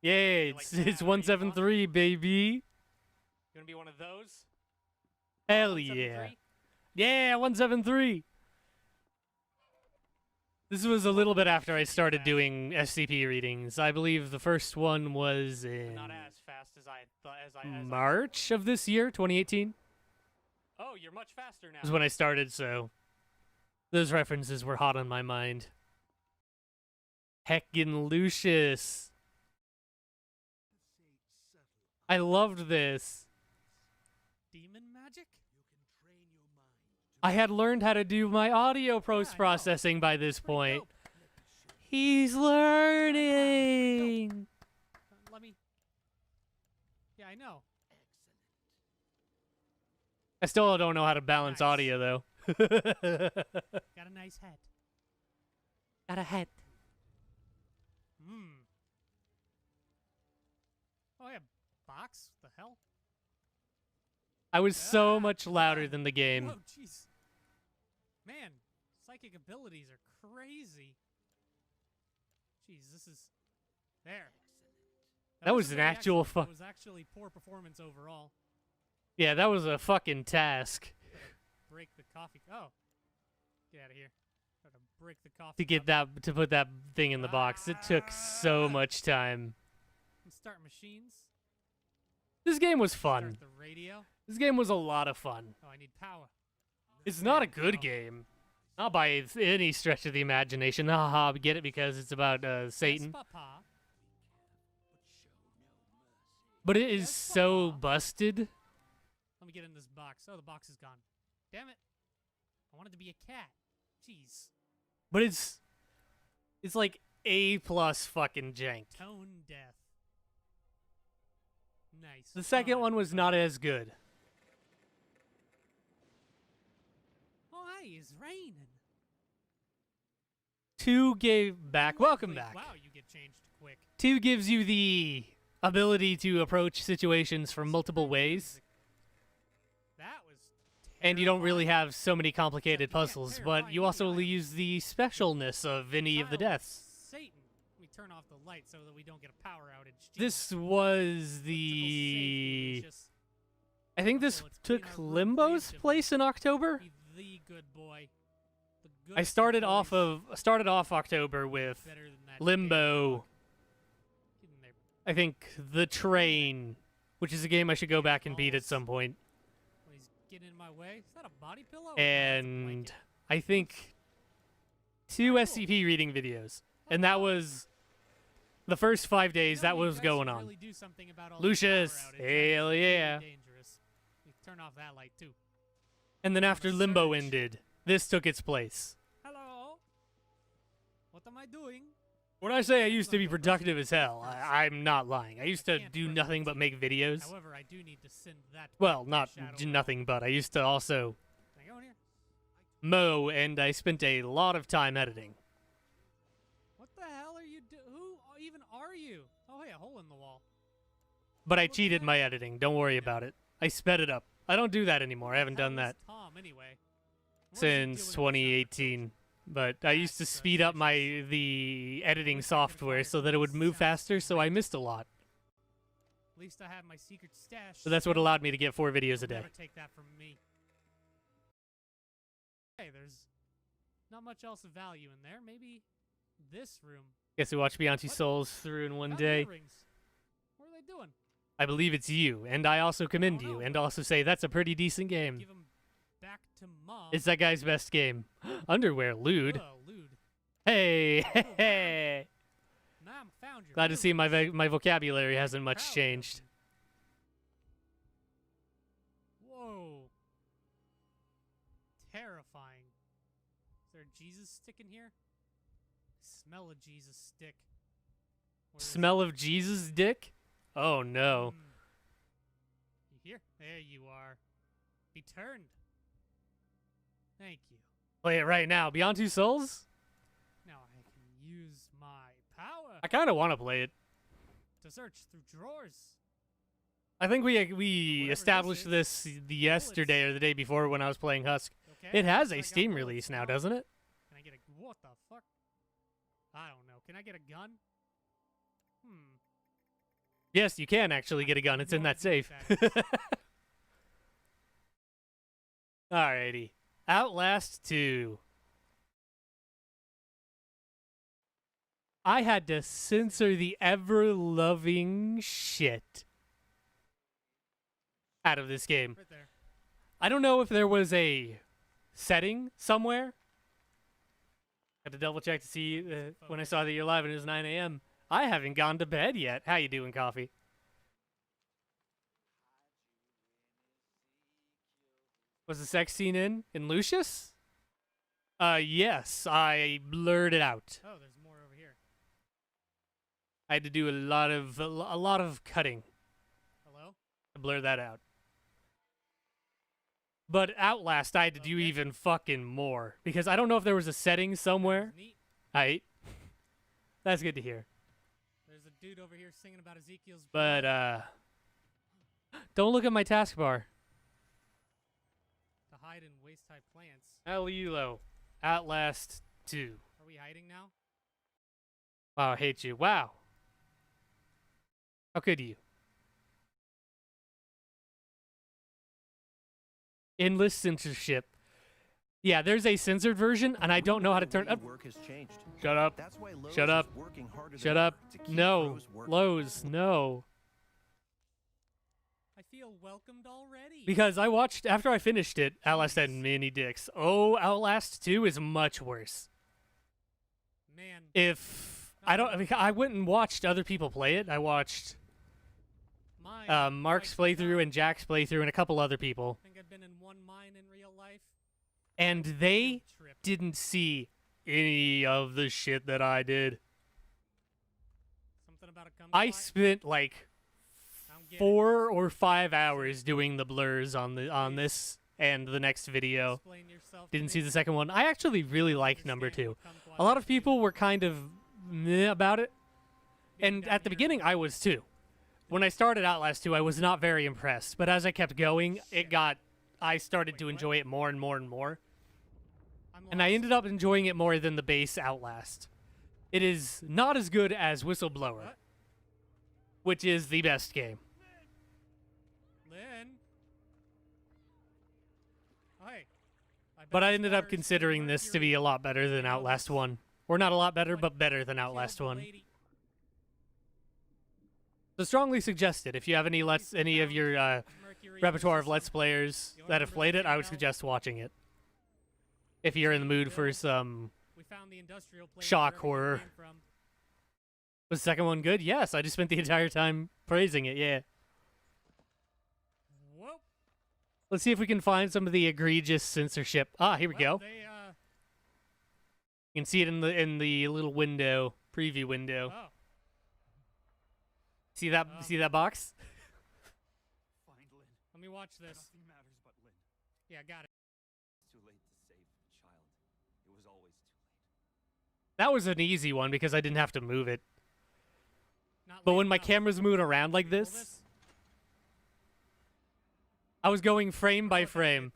Yeah, like it's that, it's are you, 173, baby. You gonna be one of those? Hell yeah. 173? Yeah, 173. This was a little bit after I started doing SCP readings. I believe the first one was in Not as fast as I thought. As I March of this year, 2018, Oh, you're much faster now. is when I started, so those references were hot on my mind. Heckin' Lucius. I loved this. Demon magic? I had learned how to do my audio post-processing by this point. Dope. He's learning. Let me. Yeah, I know. I still don't know how to balance Nice. audio, though. Got a nice head. Got a head. Hmm. Oh yeah, box. The hell? I was so Ah, much louder than the game. Whoa, jeez. Man, psychic abilities are crazy. Jeez, this is there. That was wasn't an very actual excellent. fu- It was actually poor performance overall. Yeah, that was a fucking task Break the coffee. Oh, get out of here. Try to break the coffee. to get cup that to put that thing in the box. It took so much time. and start machines. This game was fun. Start the radio. This game was a lot of fun. Oh, I need power. It's not a There we good go. game. Not by any stretch of the imagination. Haha, get it because it's about Satan. Yes, Papa. But it is Yes, so Papa. busted. Let me get in this box. Oh, the box is gone. Damn it. I wanted to be a cat. Jeez. But it's like A plus fucking jank. Tone death. Nice. The second Fun. one was not as good. it's raining. 2 gave back. Welcome Lovely. back. Wow, you get changed quick. 2 gives you the ability to approach situations from multiple ways, That was and you don't really terrifying. have so many complicated Except you can't puzzles, terrify but you me. also I am use the specialness of any of the child of deaths. Satan. We turn off the light so that we don't get a power outage. This was Typical safety, the... Lucius. I think this Also, let's clean took our room Limbo's preemptively. place in October. Be the good boy. The I good started boys. off October with Better than that Limbo. damn dog. Get in there. I think The Train, which is a game I should go back and beat at some point. Well, he's getting in my way. Is that a body pillow? Or is that a And blanket? I think 2 SCP reading videos. And that was the first 5 days You know, that you was guys going should on. really do something about all these Lucius, power outages. That is hell really yeah. dangerous. We turn off that light too. And then after Limbo surge. ended, this took its place. Hello. What am I doing? When I say I used to be productive as hell, I'm not lying. I used to can't do brush nothing my but teeth. make videos. However, I do need to send that. Well, back to not Shadow j- Realm. nothing but. I used to also Can I go in here? mow, and I spent a lot of time editing. What the hell are you do? Who even are you? Oh, hey, a hole in the wall. But I Look at cheated that. my editing. Don't worry about it. I sped it up. I don't do that anymore. I haven't Hell done is that Tom, anyway. What is he doing in since the summer? 2018. But I used to That's speed up suspicious. the editing Wish I could software fire so that it would move sounds faster, so I great. missed a lot. At least I have my secret stash. So that's what still. allowed me to get 4 videos a You'll day. Never take that from me. Hey, there's not much else of value in there. Maybe this room. Guess who watched Beyond Two What? Souls through in one Found day? earrings. What are they doing? I believe it's you, and I also commend don't you, know. and also say that's a pretty decent game. Give them back to mom. It's that guy's best game. Underwear, lewd. Oh, lewd. Hey, Oh, wow. hey. Mom, found your Glad to see my earrings. my vocabulary hasn't Proud much of changed. them. Whoa. Terrifying. Is there a Jesus stick in here? Smell a Jesus stick. Where is Smell of Jesus' dick? Oh it? no. You here? There you are. Be turned. Thank you. Play it right now. Beyond Two Souls? Now I can use my power I kind of want to play it. to search through drawers. I think we Whatever established this this the yesterday or the day before when I was playing Husk. Okay. It has so I a got Steam bullets release now, now. doesn't it? Can I get a what the fuck? I don't know. Can I get a gun? Yes, you can actually get a gun. It's in No that idea safe. what that is. Alrighty. Outlast 2. I had to censor the ever-loving shit out of this game. Right there. I don't know if there was a setting somewhere. Had to double check to see when I saw that you're live and it was 9 a.m. I haven't gone to bed yet. How you doing, Coffee? Was the sex scene in Lucius? Yes, I blurred it out. Oh, there's more over here. I had to do a lot of cutting Hello? to blur that out. But Outlast, I had to do Okay. even fucking more because I don't know if there was a setting somewhere. That's neat. Aight. That's good to hear. There's a dude over here singing about Ezekiel's But blood don't look at my taskbar. to hide in waist-high plants. Aliulo, Outlast 2. Are we hiding now? Wow, I hate you. Wow. How could you? Endless censorship. Yeah, there's a censored version, and I don't know how to turn up. Work has changed. Shut up. That's why Lowe's Shut up. is working harder Shut than up. ever to keep No. pros working Lowe's, hard. no. I feel welcomed already. Because I watched, after I finished it, Outlast had many dicks. Oh, Outlast 2 is much worse. Man, If I don't, I went and watched other people play it. I watched mine. Mark's like, playthrough and Jack's playthrough and a couple other people. I think I've been in one mine in real life. And they Field trip. didn't see any of the shit that I did. Something about a cum I spot? spent like I don't get it. 4 or 5 hours doing the blurs on this and the next video. Explain yourself to Didn't see me. the second one. I actually really liked number Understand 2. what kumquat A lot of is to you. people were kind of meh about it, Being and down at the here beginning with I was too. When I started Outlast 2, I was not very impressed, but as I kept going, I started to Wait, what? enjoy it more and more and more. I'm And I lost. ended up enjoying it more than the base Outlast. It is not as good as Whistleblower, What? which is the best game. Lynn. Hi. bet But I this ended up water's considering this to be a lot better than You know, Outlast this- 1. Or not a lot better, What? but better than killed Outlast the 1. lady. So strongly suggested. If you have any of your Mercury repertoire of system. Let's Players You that have remember played the it, I would Annabelle? suggest watching it. If you're in the mood for some... We found the industrial place shock where everything horror. came from. Was the second one good? Yes, I just spent the entire time praising it, yeah. Whoop. Let's see if we can find some of the egregious censorship. Ah, here we Well, go. They, You can see it in the little window, preview window. oh. See that Oh. see that box? Find Lynn. Let me watch this. Nothing matters but Lynn. Yeah, got it. It's too late to save the child. It was always too late. That was an easy one because I didn't have to move it. Not But late when my enough. camera's moving around like Pull this, I was going frame by Look at it. frame.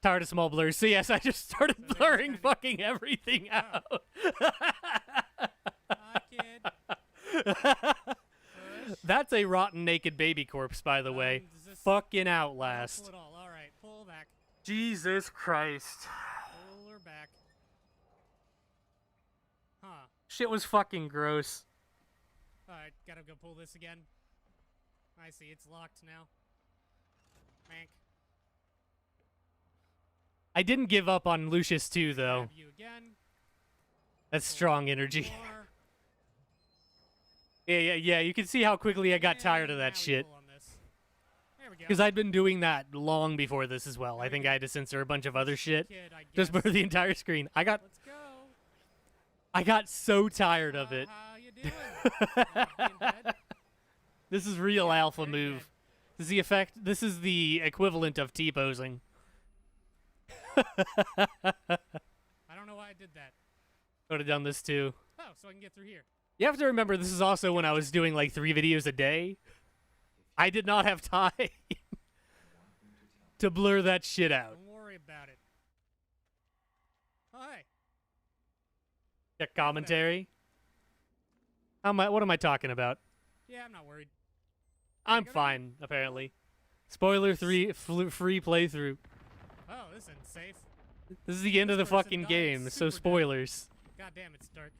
Tired of small blurs. So yes, I just started So they blurring just fucking everything out. Hi, kid. Push. That's a rotten naked baby corpse, by the way. Does this- Fucking Pull Outlast. it all. All right, pull back. Jesus Christ. Pull her back. Huh. Shit was fucking gross. All right, gotta go pull this again. I see, it's locked now. Mank. I didn't give up on Lucius 2, though. Grab you again. That's strong energy. More. Yeah, you can see how quickly I got tired of And that now we shit. pull on this. There we go. Because I'd been doing that long before this as well. I think I had to censor a bunch of other shit. Kid, I Just guess. blur the entire screen. I got Let's go. so tired of it. How you doing? Being dead? This is real alpha very move. This is the effect. This is the equivalent of T-posing. I don't know why I did that. Would have done this too. Oh, so I can get through here. You have to remember, this is also when I was doing like 3 videos a day. I did not have time to blur that shit out. Don't worry about it. Oh, hey. Check commentary. What am I talking about? Yeah, I'm not worried. I'm Go to- fine, apparently. Spoiler 3 free playthrough. Oh, this isn't safe. This is the end of the This person fucking died game, so super dead. spoilers. God damn, it's dark.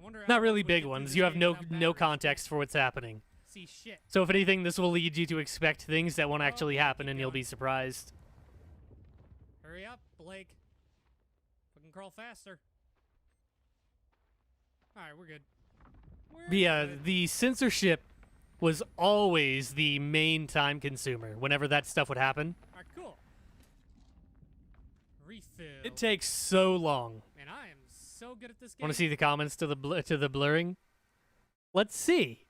I wonder how Not long really we big get through ones. this You have game no without no batteries. context for what's happening. See shit. So if anything, this will lead you to expect things that won't Oh, actually keep happen, and you'll going. be surprised. Hurry up, Blake. Fucking crawl faster. Alright, we're good. The censorship was always the main time consumer. Whenever that stuff would happen, Alright, cool. Refill. it takes so long. Man, I am so good at this game. Want to see the comments to the blurring? Let's see.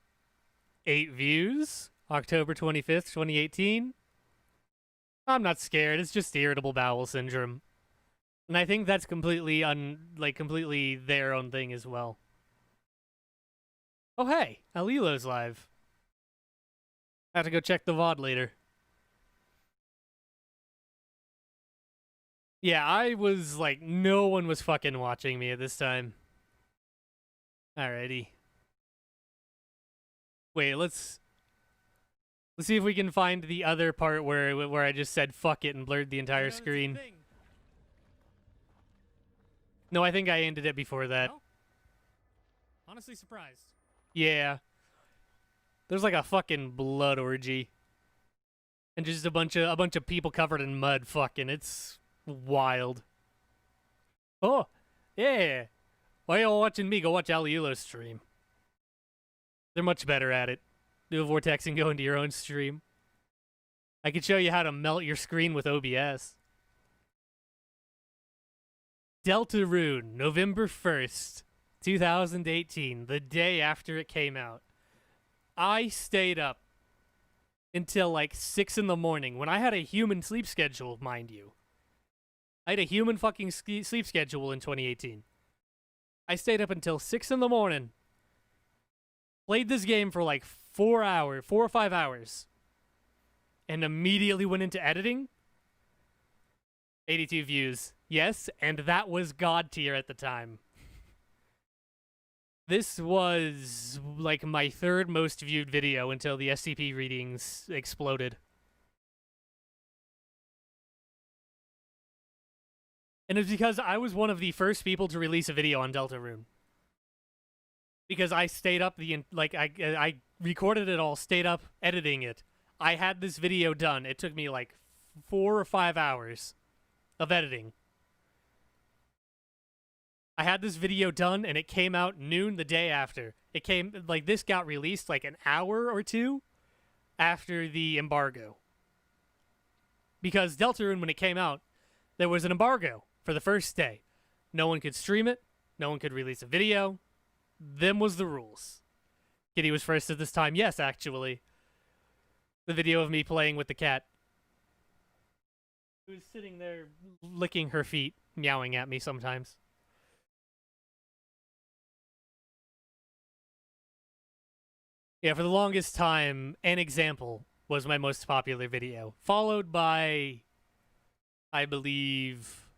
8 views, October 25th, 2018. I'm not scared. It's just irritable bowel syndrome, and I think that's completely completely their own thing as well. Oh hey, Aliulo's live. I have to go check the VOD later. Yeah, I was like, no one was fucking watching me at this time. Alrighty. Wait, let's see if we can find the other part where I just said fuck it and blurred the You entire know, it's a screen. thing. No, I think I ended it before that. No? Honestly surprised. Yeah. There's like a fucking blood orgy. And just a bunch of people covered in mud fucking. It's wild. Oh, yeah. Why y'all watching me? Go watch Aliulo's stream. They're much better at it. Do a vortex and go into your own stream. I could show you how to melt your screen with OBS. Deltarune, November 1st, 2018, the day after it came out. I stayed up until like 6 in the morning when I had a human sleep schedule, mind you. I had a human fucking sleep schedule in 2018. I stayed up until 6 in the morning, played this game for like 4 or 5 hours, and immediately went into editing. 82 views. Yes, and that was God tier at the time. This was like my third most viewed video until the SCP readings exploded. And it's because I was one of the first people to release a video on Deltarune. Because I stayed up I recorded it all, stayed up editing it. I had this video done. It took me like 4 or 5 hours of editing. I had this video done, and it came out noon the day after. This got released like an hour or two after the embargo. Because Deltarune, when it came out, there was an embargo for the first day. No one could stream it. No one could release a video. Them was the rules. Kitty was first at this time. Yes, actually. The video of me playing with the cat. Who's sitting there licking her feet, meowing at me sometimes. Yeah, for the longest time, An Example was my most popular video, followed by, I believe,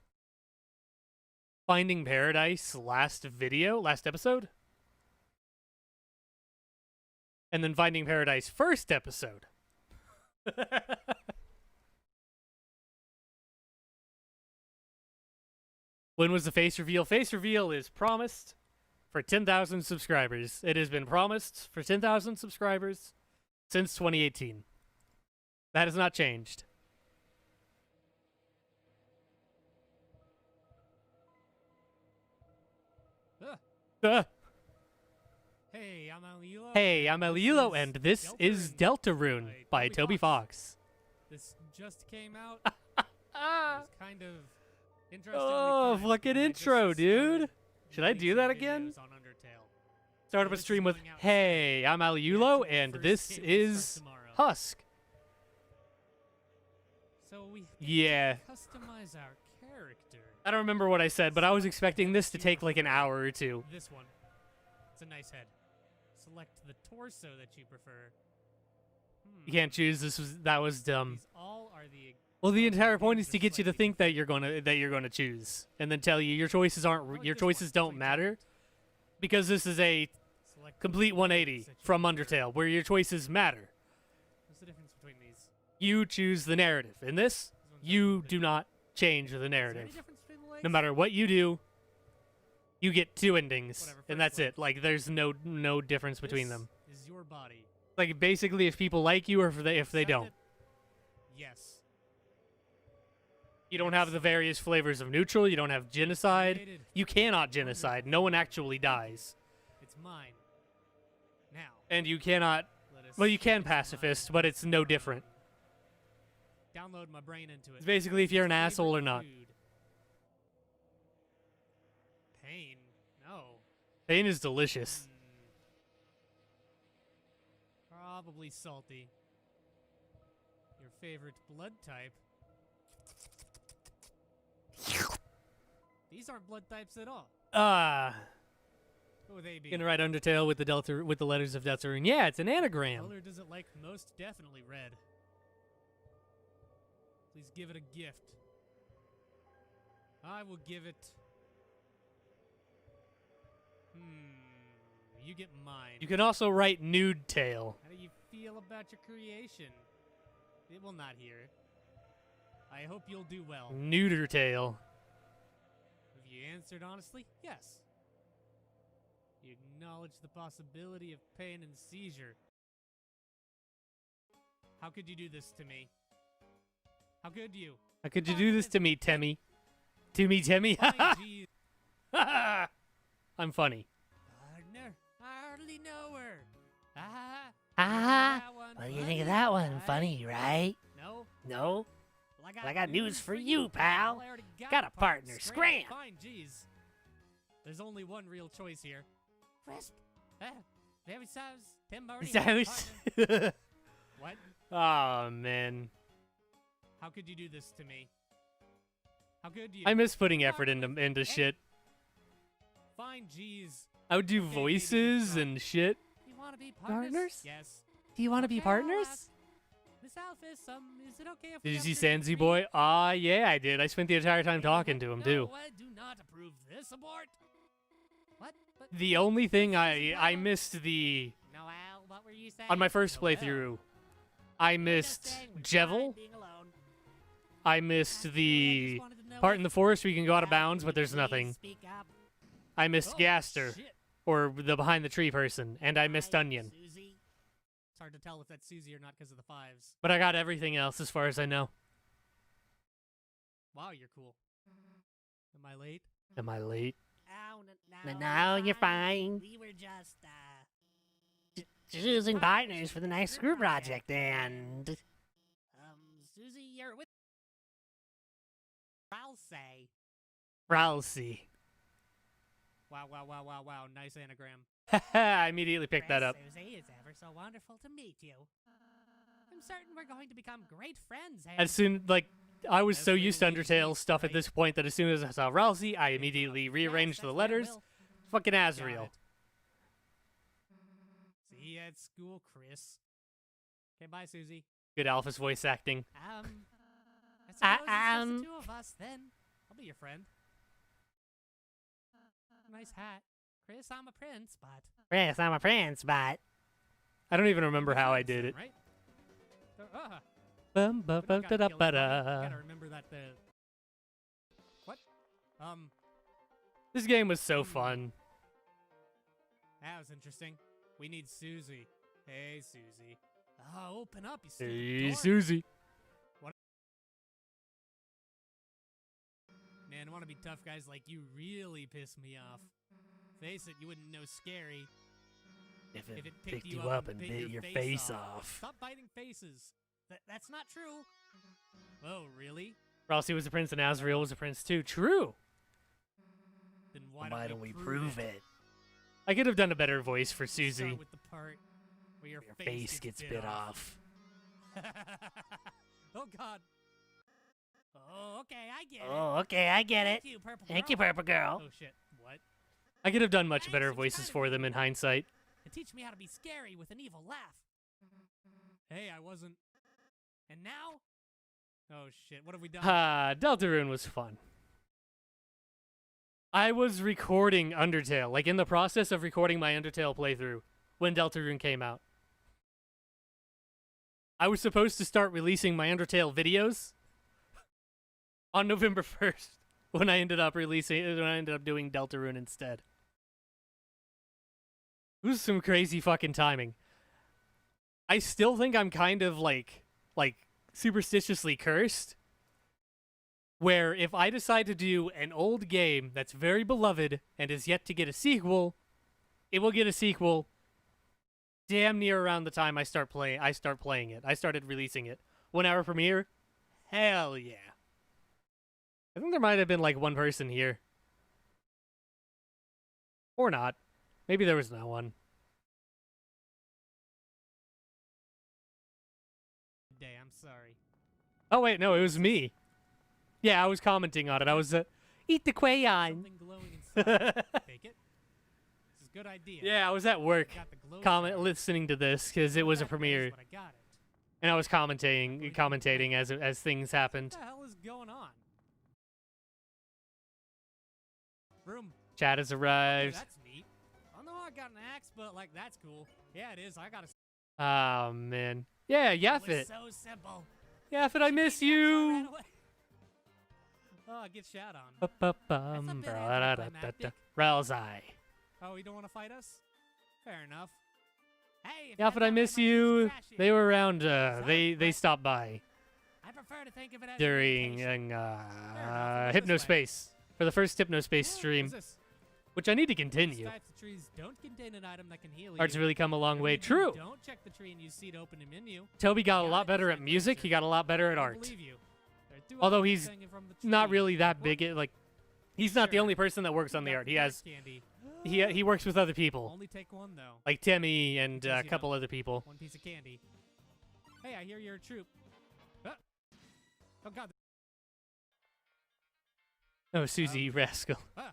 Finding Paradise last episode? And then Finding Paradise first episode. When was the face reveal? Face reveal is promised for 10,000 subscribers. It has been promised for 10,000 subscribers since 2018. That has not changed. Hey, I'm Aliulo. Hey, I'm Aliulo, and this is Deltarune by Toby Fox. This just came out. It's kind of interesting. Oh, fucking intro, dude. Should I do that again? Start up a stream with, hey, I'm Aliulo, and this is Husk. So we Yeah. customize our character. I don't remember what I said, but I was expecting this to take like an hour or two. This one. It's a nice head. Select the torso that you prefer. You can't choose. That was dumb. These all are the Well, the entire point is to get you to think that you're gonna choose, and then tell you your choices don't matter, because this is a complete 180 from Undertale, where your choices matter. What's the difference between these? You choose the narrative. In this, you do not change the Is there any narrative. difference between the legs? No matter what you do, you get 2 endings, Whatever, and first that's leg. it. Like, there's no difference between them. This is your body. Like, basically, if people like you or if they Accept don't. it? Yes. You don't have the various flavors of neutral. You don't have genocide. Created. You cannot genocide. No one actually dies. It's mine. Now. And you cannot... Let us Well, you can it's pacifist, mine. but it's no different. Download my brain into it. It's basically if you're an Favorite asshole or not. food? Pain. No. Pain is delicious. Probably salty. Your favorite blood type? These aren't blood types at all. What would they be? Gonna write Undertale with the letters of Deltarune. Yeah, it's an anagram. Color does it like most definitely red. Please give it a gift. I will give it. You get mine. You can also write nude tail. How do you feel about your creation? It will not hear it. I hope you'll do well. Neuter tail. Have you answered honestly? Yes. You acknowledge the possibility of pain and seizure. How could you do this to me? How could you? How could you do this to me, Temmie? To me, Temmie? Fine, geez. I'm funny. Partner, I hardly know her. Ah, Ah, that one what do you think of that one? right? Funny, right? No. No? Well, I got news for you, pal. I already Got a partner, scram. Fine, jeez. There's only one real choice here. Crisp. Very size. Tim already Cyrus. has a partner. What? Oh, man. How could you do this to me? How could you? I miss putting effort into shit. Fine, jeez. I would do Okay, maybe voices it's not. and shit. You want to be partners? Partners? Yes. Do you want to be Okay, I'll partners? ask. Miss Alphys, is it okay if Did we you see have drinks Sansi with Boy? me? Ah, yeah, I did. I spent the entire time talking to him, too. No, I do not approve this abort. What? But The only thing I missed the... Noel, what were you saying? On my first Noel. playthrough, I We're just missed saying we're Jevil. fine being alone. I missed Actually, I the just wanted to know part if- in the forest where you can go out of Well, bounds, but would you there's please nothing. Speak up? I missed Oh, Gaster, shit. or the behind the tree person, and I missed Hi, Onion. Susie. It's hard to tell if that's Susie or not because of the fives. But I got everything else as far as I know. Wow, you're cool. Am I late? Am I late? Oh, No, you're fine. We were just, Choosing partners for the next group project, and Susie, you're with. I'll say. Ralsei. Wow. Nice anagram. I immediately picked that up. Susie, it's ever so wonderful to meet you. I'm certain we're going to become great friends. As soon, like, I was That's so really used to easy, Undertale stuff at right? this point that as soon as I saw Ralsei, I immediately rearranged the letters. Fucking Got Asriel. it. See you at school, Chris. Okay, bye, Susie. Good Alphys voice acting. I suppose it's just the two of us then. I'll be your friend. Nice hat. Chris, I'm a prince, but... Chris, I'm a prince, but I don't even remember We're how I friends did then, it. Right? Bum, ba, But I ba, got da, da, killed. ba, I da. gotta remember that the... What? This game was so fun. That was interesting. We need Susie. Hey, Susie. Oh, open up, you stupid Hey, dork. Susie. Man, wanna be tough guys like you really piss me off. Face it, you wouldn't know scary if if it it picked you up and bit your face off. Stop biting faces. That's not true. Oh, really? Ralsei was a prince and Asriel was a prince too. True. Then Why don't we prove it? I could have done a better voice for Start Susie. with the part where your, Your face gets bit off. Oh God. Oh, okay, I get it. Oh, okay, I get it. Thank you, purple Thank you, girl. Purple Girl. Oh shit. What? I could have done much Thanks, better it's voices kind of for them in hindsight. And teach me how to be scary with an evil laugh. Hey, I wasn't. And now? Oh shit, what have we done? Deltarune was fun. I was recording Undertale, like in the process of recording my Undertale playthrough when Deltarune came out. I was supposed to start releasing my Undertale videos on November 1st when I ended up doing Deltarune instead. It was some crazy fucking timing. I still think I'm kind of like superstitiously cursed, where if I decide to do an old game that's very beloved and is yet to get a sequel, it will get a sequel damn near around the time I start playing it. I started releasing it. 1 hour premiere? Hell yeah. I think there might have been like one person here. Or not. Maybe there was no one. Day, I'm sorry. Oh wait, no, it was me. Yeah, I was commenting on it. I was eat the crayon. Something glowing inside. Take it. This is a good idea. Yeah, I was at work Got the glow listening to this because it was a That knows premiere, what I got it. and I was commentating as things happened. What the hell is going on? Room. Chat has Hey, arrived. that's neat. I don't know how I got an axe, but like that's cool. Yeah, it is. I got a. Oh man. Yeah, It Yaphet. was so simple. Yaphet, I miss Keep me up, so I you. ran away. Oh, I get shot on. Ba-ba-bum, bit bra-da-da-da-da. anticlimactic. Ralsei. Oh, you don't want to fight us? Fair enough. Hey, if Yaphet, I thought miss might be you. trashy, They were around. Sounds They right. stopped by I prefer to think of it as during irritation. enough, we'll go this way. Hypnospace for the first Hypnospace Ooh, stream, what's this? which I need to These continue. types of trees don't contain an item that can heal Art's you. really come a long If way. you True. Don't check the tree and use seed open in menu. Toby got a Got lot it, better it's at like music. He nature. got a lot better at I art. believe you. There are two Although items he's hanging from the Not tree. really that What? big. He's not the Sure. only person that works on the You got art. He dark has candy. he works with other people, Only take one though. like Timmy and Because, a you couple know, other people. One piece of candy. Hey, I hear you're a troop. Oh God. Oh, Susie, you rascal. Ah.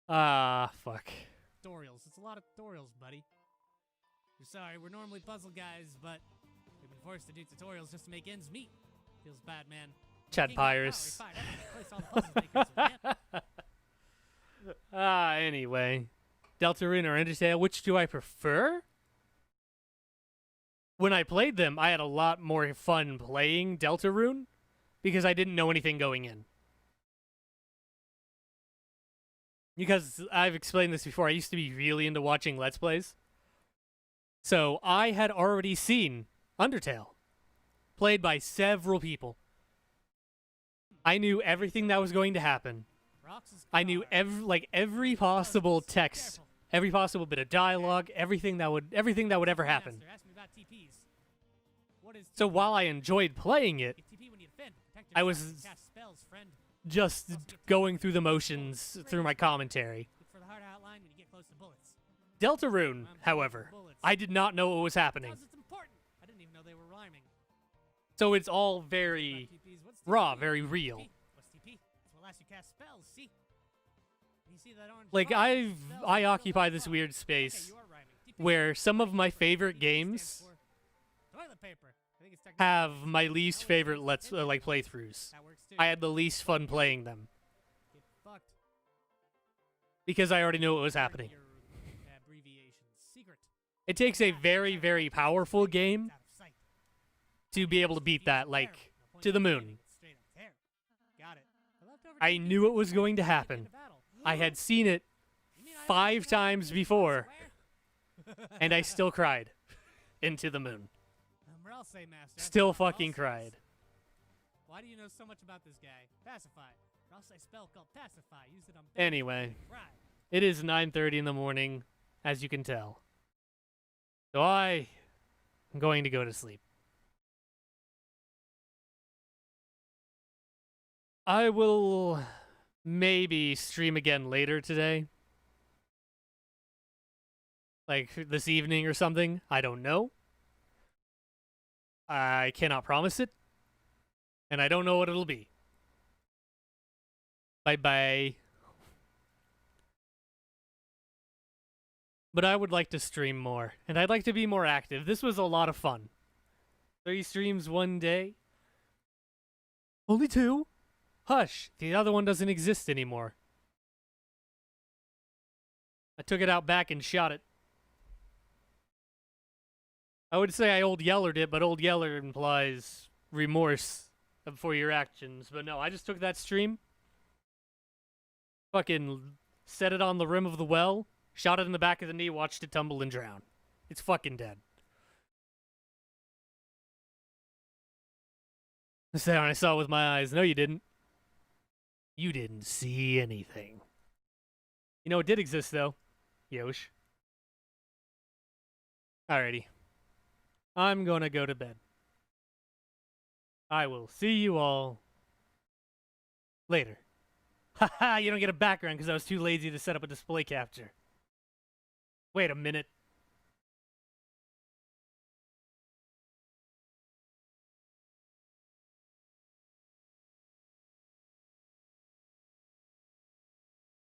Ah, fuck. Tutorials. It's a lot of tutorials, buddy. We're sorry, we're normally puzzle guys, but we've been forced to do tutorials just to make ends meet. Feels bad, man. Chad King got Pyrus. power, he fired everything, replaced all the puzzles makers with man. Anyway. Deltarune or Undertale, which do I prefer? When I played them, I had a lot more fun playing Deltarune because I didn't know anything going in. Because I've explained this before, I used to be really into watching Let's Plays. So I had already seen Undertale, played by several people. I knew everything that was going to happen. I knew every possible text, every possible bit of dialogue, everything that would ever happen. So while I enjoyed playing it, I was just going through the motions through my commentary. Deltarune, however, I did not know what was happening. So it's all very raw, very real. Like I occupy this weird space where some of my favorite games have my least favorite playthroughs. I had the least fun playing them because I already knew what was happening. It takes a very, very powerful game to be able to beat that, like, to the moon. I knew it was going to happen. I had seen it 5 times before, and I still cried into the moon. Still fucking cried. Why do you know so much about this guy? Pacify. A spell called Pacify. Use it on Anyway, it is 9:30 in the morning, as you can tell. So I am going to go to sleep. I will maybe stream again later today. Like this evening or something. I don't know. I cannot promise it. And I don't know what it'll be. Bye-bye. But I would like to stream more. And I'd like to be more active. This was a lot of fun. 3 streams one day. Only 2? Hush. The other one doesn't exist anymore. I took it out back and shot it. I would say I Old Yellered it, but Old Yeller implies remorse for your actions. But no, I just took that stream, fucking set it on the rim of the well, shot it in the back of the knee, watched it tumble and drown. It's fucking dead. That's the one I saw with my eyes. No, you didn't. You didn't see anything. You know, it did exist, though. Yosh. Alrighty. I'm gonna go to bed. I will see you all later. Haha, you don't get a background because I was too lazy to set up a display capture. Wait a minute.